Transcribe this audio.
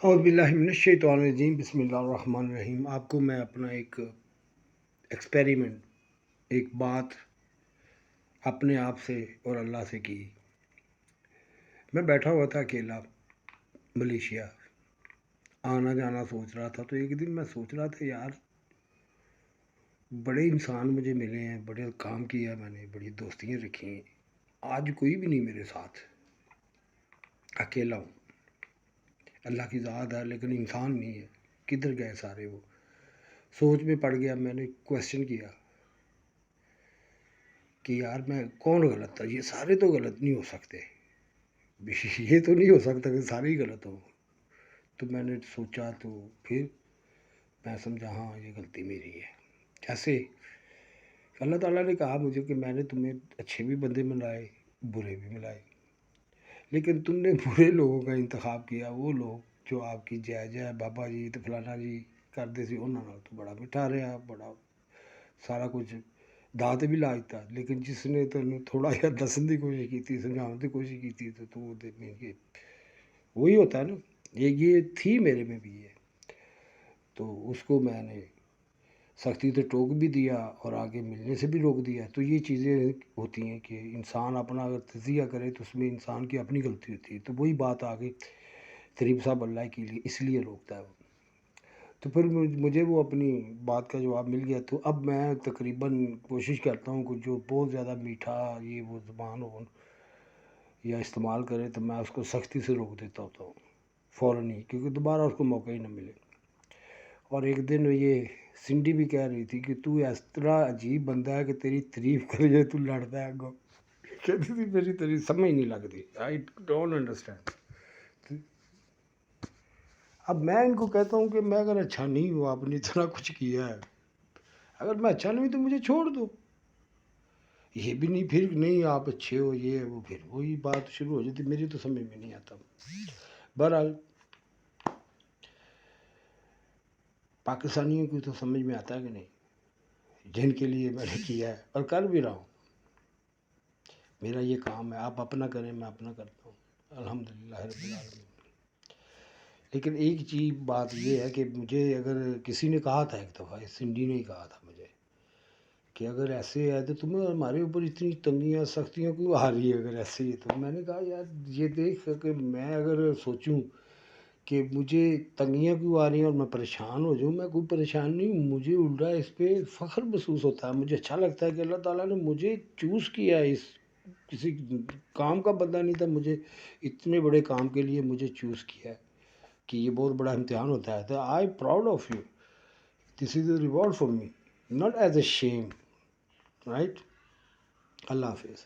اعوذ باللہ من الشیطان الرجیم بسم اللہ الرحمن الرحیم. آپ کو میں اپنا ایک ایکسپیریمنٹ، ایک بات اپنے آپ سے اور اللہ سے کی. میں بیٹھا ہوا تھا اکیلا ملیشیا، آنا جانا سوچ رہا تھا. تو ایک دن میں سوچ رہا تھا یار بڑے انسان مجھے ملے ہیں، بڑے کام کیا میں نے، بڑی دوستیاں رکھی ہیں. آج کوئی بھی نہیں میرے ساتھ، اکیلا ہوں. اللہ کی ذات ہے لیکن انسان نہیں ہے. کدھر گئے سارے؟ وہ سوچ میں پڑ گیا. میں نے کویشچن کیا کہ یار میں کون غلط تھا؟ یہ سارے تو غلط نہیں ہو سکتے، یہ تو نہیں ہو سکتا کہ سارے ہی غلط ہوں. تو میں نے سوچا، تو پھر میں سمجھا ہاں یہ غلطی میری ہے. جیسے اللہ تعالیٰ نے کہا مجھے کہ میں نے تمہیں اچھے بھی بندے ملائے، برے بھی ملائے، لیکن تم نے برے لوگوں کا انتخاب کیا. وہ لوگ جو آپ کی جے جے بابا جی تو فلانا جی کرتے سی، انہوں نے تو بڑا مٹھا رہا، بڑا سارا کچھ دات بھی لا دیتا. لیکن جس نے تینوں تھوڑا جہا دسن کی کوشش کی، سمجھانے کی کوشش کی، تو وہ وہی ہوتا ہے نا. یہ تھی میرے میں بھی. تو اس کو میں نے سختی سے ٹوک بھی دیا اور آگے ملنے سے بھی روک دیا. تو یہ چیزیں ہوتی ہیں کہ انسان اپنا اگر تجزیہ کرے تو اس میں انسان کی اپنی غلطی ہوتی ہے. تو وہی بات آگے قریب صاحب اللہ کے لیے اس لیے روکتا ہے وہ. تو پھر مجھے وہ اپنی بات کا جواب مل گیا. تو اب میں تقریباً کوشش کرتا ہوں کہ جو بہت زیادہ میٹھا یہ وہ زبان ہو یا استعمال کرے تو میں اس کو سختی سے روک دیتا ہوتا ہوں فوراً ہی، کیونکہ دوبارہ اس کو موقع ہی نہ ملے. اور ایک دن یہ سنڈی بھی کہہ رہی تھی کہ تو اس طرح عجیب بندہ ہے کہ تیری تعریف کرے تو لڑتا ہے. گو کہتی تھی میری تعریف سمجھ نہیں لگتی. I don't understand. اب میں ان کو کہتا ہوں کہ میں اگر اچھا نہیں ہوں، آپ نے اتنا کچھ کیا ہے، اگر میں اچھا نہیں ہوں تو مجھے چھوڑ دو. یہ بھی نہیں پھر نہیں آپ اچھے ہو یہ وہ، پھر وہی بات شروع ہو جاتی. میری تو سمجھ میں نہیں آتا. بہرحال پاکستانیوں کی تو سمجھ میں آتا ہے کہ نہیں، جن کے لیے میں نے کیا ہے اور کر بھی رہا ہوں. میرا یہ کام ہے، آپ اپنا کریں، میں اپنا کرتا ہوں الحمدللہ رب العالمین. لیکن ایک چیز بات یہ ہے کہ مجھے اگر کسی نے کہا تھا ایک دفعہ، سنڈی نے ہی کہا تھا مجھے کہ اگر ایسے ہے تو تمہیں ہمارے اوپر اتنی تنگیاں سختیاں کیوں آ رہی ہے اگر ایسے ہی. تو میں نے کہا یار یہ دیکھ کہ میں اگر سوچوں کہ مجھے تنگیاں کیوں آ رہی ہیں اور میں پریشان ہو جاؤں، میں کوئی پریشان نہیں ہوں. مجھے الٹا اس پہ فخر محسوس ہوتا ہے. مجھے اچھا لگتا ہے کہ اللہ تعالیٰ نے مجھے چوز کیا ہے. اس کسی کام کا بندہ نہیں تھا، مجھے اتنے بڑے کام کے لیے مجھے چوز کیا ہے کہ یہ بہت بڑا امتحان ہوتا ہے. تو I proud of you. This is a reward for me, not as a shame. Right. اللہ حافظ.